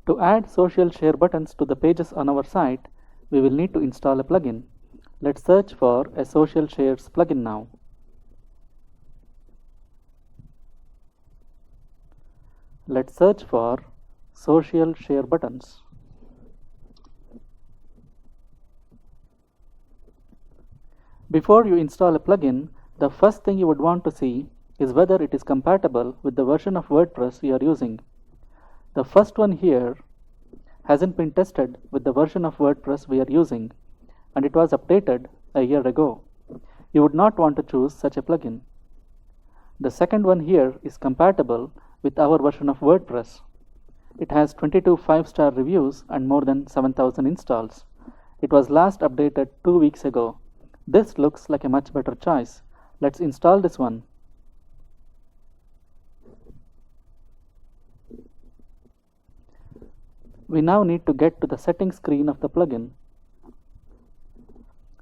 To add social share buttons to the pages on our site, we will need to install a plugin. Let's search for a social shares plugin now. Let's search for social share buttons. Before you install a plugin, the first thing you would want to see is whether it is compatible with the version of WordPress you are using. The first one here hasn't been tested with the version of WordPress we are using, and it was updated a year ago. You would not want to choose such a plugin. The second one here is compatible with our version of WordPress. It has 22 5-star reviews and more than 7,000 installs. It was last updated 2 weeks ago. This looks like a much better choice. Let's install this one. We now need to get to the settings screen of the plugin.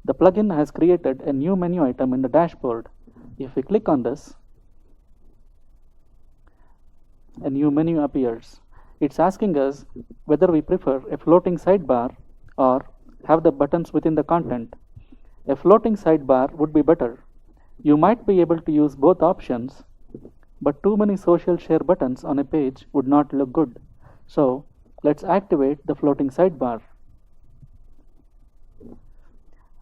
The plugin has created a new menu item in the dashboard. If we click on this, a new menu appears. It's asking us whether we prefer a floating sidebar or have the buttons within the content. A floating sidebar would be better. You might be able to use both options, but too many social share buttons on a page would not look good. So let's activate the floating sidebar.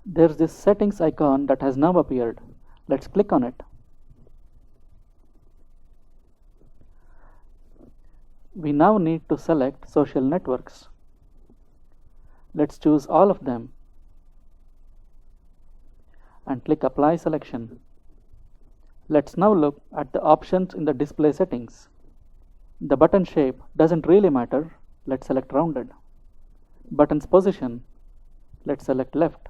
There's this settings icon that has now appeared. Let's click on it. We now need to select social networks. Let's choose all of them and click Apply Selection. Let's now look at the options in the display settings. The button shape doesn't really matter. Let's select rounded. Button's position, let's select left.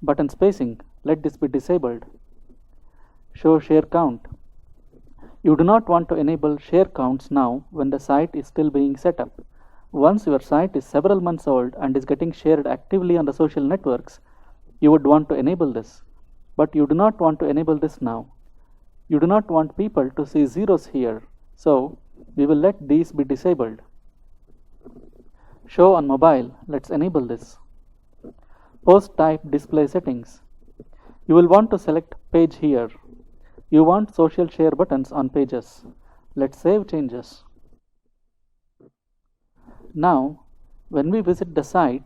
Button spacing, let this be disabled. Show share count. You do not want to enable share counts now when the site is still being set up. Once your site is several months old and is getting shared actively on the social networks, you would want to enable this. But you do not want to enable this now. You do not want people to see zeros here, so we will let these be disabled. Show on mobile, let's enable this. Post type display settings. You will want to select page here. You want social share buttons on pages. Let's save changes. Now, when we visit the site,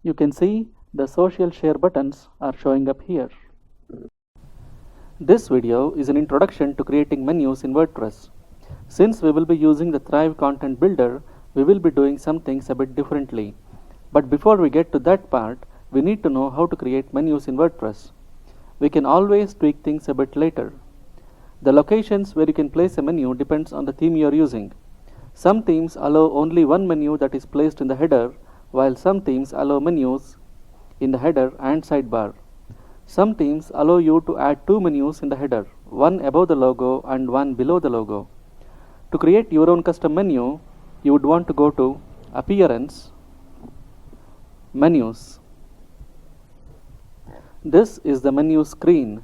you can see the social share buttons are showing up here. This video is an introduction to creating menus in WordPress. Since we will be using the Thrive Content Builder, we will be doing some things a bit differently. But before we get to that part, we need to know how to create menus in WordPress. We can always tweak things a bit later. The locations where you can place a menu depends on the theme you are using. Some themes allow only one menu that is placed in the header, while some themes allow menus in the header and sidebar. Some themes allow you to add two menus in the header, one above the logo and one below the logo. To create your own custom menu, you would want to go to Appearance, Menus. This is the menu screen.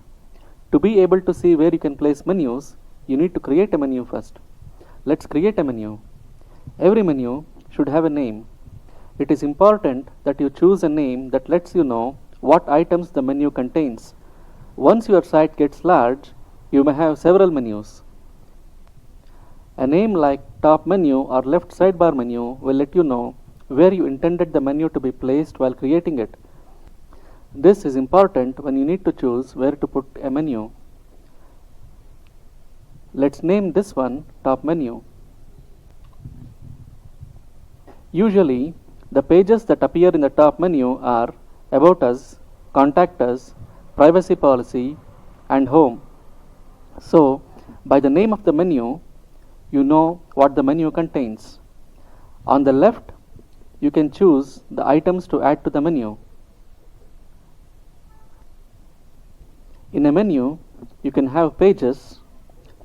To be able to see where you can place menus, you need to create a menu first. Let's create a menu. Every menu should have a name. It is important that you choose a name that lets you know what items the menu contains. Once your site gets large, you may have several menus. A name like top menu or left sidebar menu will let you know where you intended the menu to be placed while creating it. This is important when you need to choose where to put a menu. Let's name this one top menu. Usually, the pages that appear in the top menu are About Us, Contact Us, Privacy Policy, and Home. So, by the name of the menu, you know what the menu contains. On the left, you can choose the items to add to the menu. In a menu, you can have pages,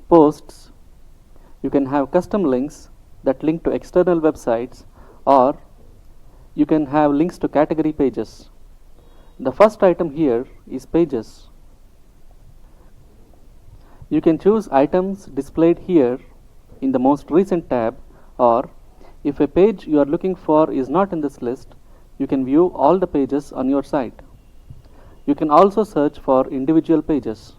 posts, you can have custom links that link to external websites, or you can have links to category pages. The first item here is pages. You can choose items displayed here in the most recent tab, or if a page you are looking for is not in this list, you can view all the pages on your site. You can also search for individual pages.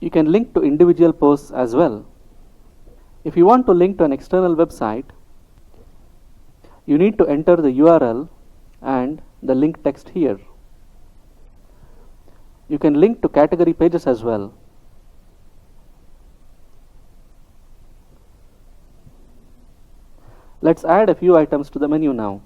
You can link to individual posts as well. If you want to link to an external website, you need to enter the URL and the link text here. You can link to category pages as well. Let's add a few items to the menu now.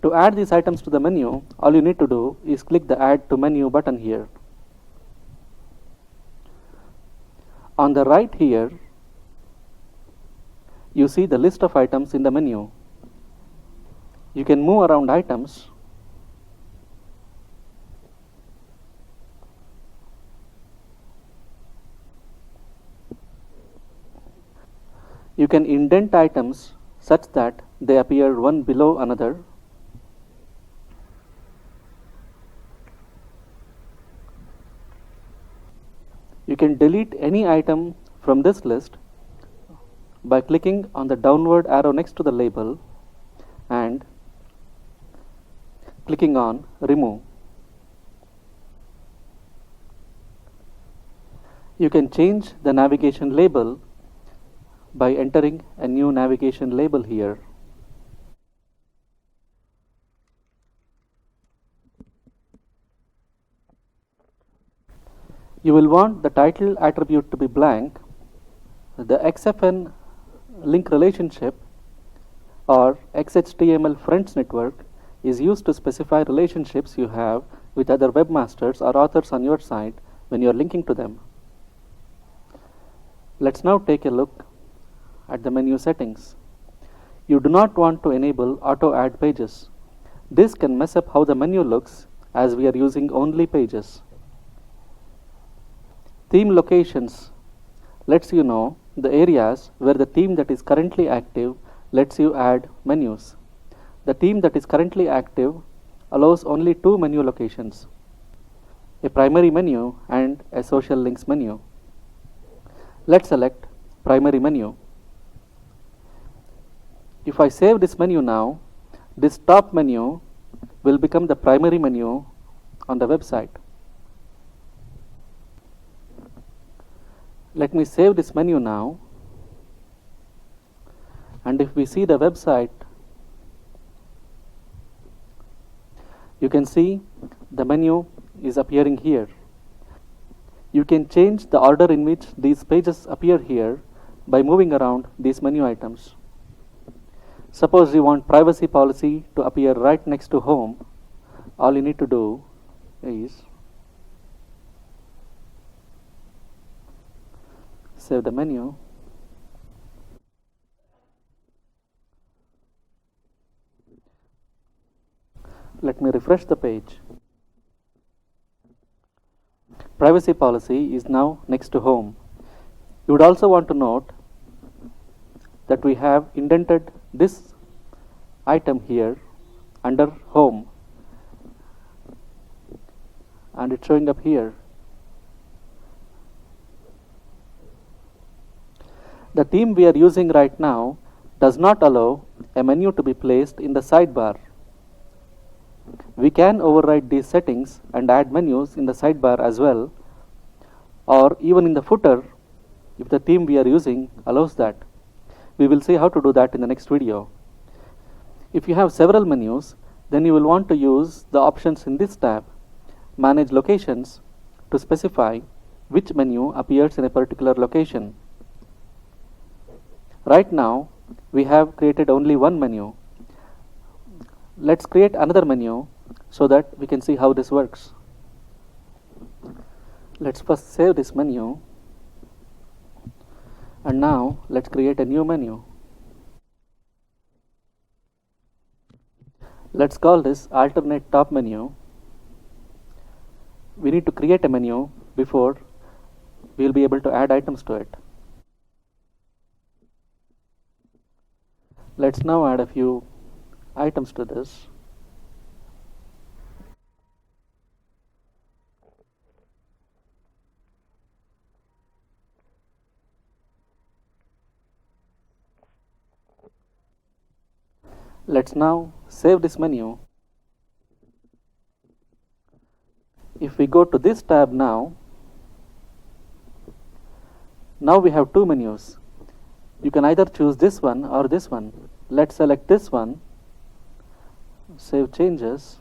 To add these items to the menu, all you need to do is click the Add to Menu button here. On the right here, you see the list of items in the menu. You can move around items. You can indent items such that they appear one below another. You can delete any item from this list by clicking on the downward arrow next to the label and clicking on Remove. You can change the navigation label by entering a new navigation label here. You will want the title attribute to be blank. The XFN link relationship or XHTML friends network is used to specify relationships you have with other webmasters or authors on your site when you are linking to them. Let's now take a look at the menu settings. You do not want to enable auto add pages. This can mess up how the menu looks as we are using only pages. Theme locations lets you know the areas where the theme that is currently active lets you add menus. The theme that is currently active allows only two menu locations, a primary menu and a social links menu. Let's select primary menu. If I save this menu now, this top menu will become the primary menu on the website. Let me save this menu now, and if we see the website, you can see the menu is appearing here. You can change the order in which these pages appear here by moving around these menu items. Suppose you want privacy policy to appear right next to home. All you need to do is save the menu, let me refresh the page. Privacy policy is now next to home. You would also want to note that we have indented this item here under home, and it's showing up here. The theme we are using right now does not allow a menu to be placed in the sidebar. We can override these settings and add menus in the sidebar as well, or even in the footer if the theme we are using allows that. We will see how to do that in the next video. If you have several menus, then you will want to use the options in this tab, Manage Locations, to specify which menu appears in a particular location. Right now, we have created only one menu. Let's create another menu so that we can see how this works. Let's first save this menu, and now let's create a new menu. Let's call this alternate top menu. We need to create a menu before we will be able to add items to it. Let's now add a few items to this. Let's now save this menu. If we go to this tab now we have two menus. You can either choose this one or this one. Let's select this one, save changes.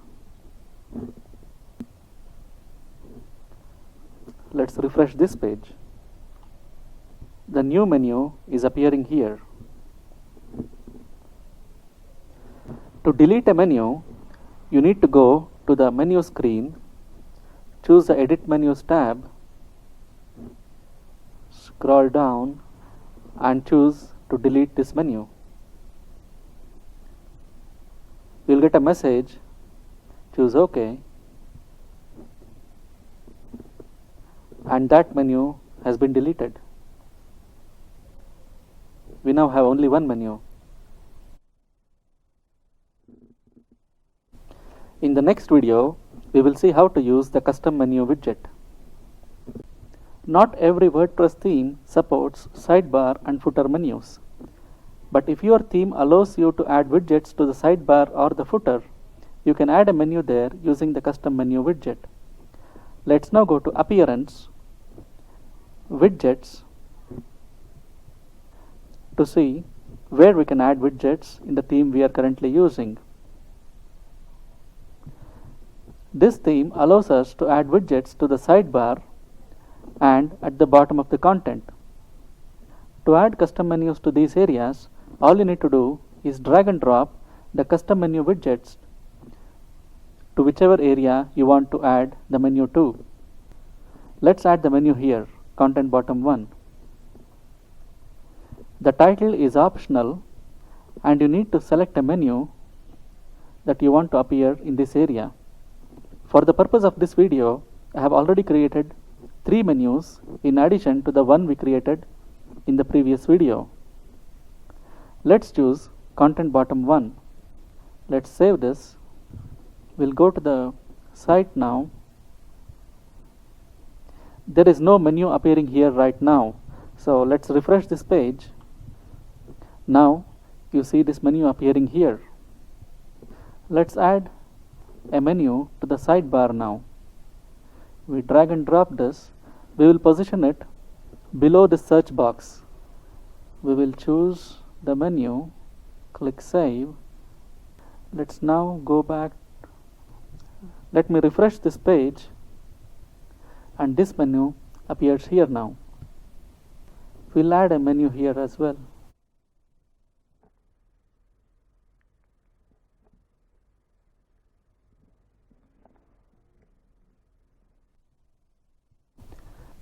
Let's refresh this page. The new menu is appearing here. To delete a menu, you need to go to the menu screen, choose the Edit Menus tab, scroll down and choose to delete this menu. You'll get a message, choose OK, and that menu has been deleted. We now have only one menu. In the next video, we will see how to use the custom menu widget. Not every WordPress theme supports sidebar and footer menus. But if your theme allows you to add widgets to the sidebar or the footer, you can add a menu there using the custom menu widget. Let's now go to Appearance, Widgets, to see where we can add widgets in the theme we are currently using. This theme allows us to add widgets to the sidebar and at the bottom of the content. To add custom menus to these areas, all you need to do is drag and drop the custom menu widgets to whichever area you want to add the menu to. Let's add the menu here, Content Bottom 1. The title is optional and you need to select a menu that you want to appear in this area. For the purpose of this video, I have already created 3 menus in addition to the one we created in the previous video. Let's choose Content Bottom 1. Let's save this. We'll go to the site now. There is no menu appearing here right now, so let's refresh this page. Now you see this menu appearing here. Let's add a menu to the sidebar now. We drag and drop this. We will position it below the search box. We will choose the menu, click Save. Let's now go back. Let me refresh this page and this menu appears here now. We'll add a menu here as well.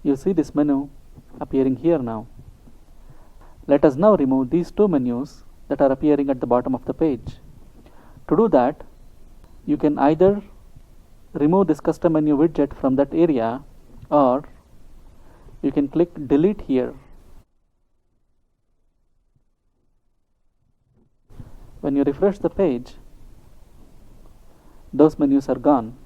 You see this menu appearing here now. Let us now remove these two menus that are appearing at the bottom of the page. To do that, you can either remove this custom menu widget from that area or you can click Delete here. When you refresh the page, those menus are gone.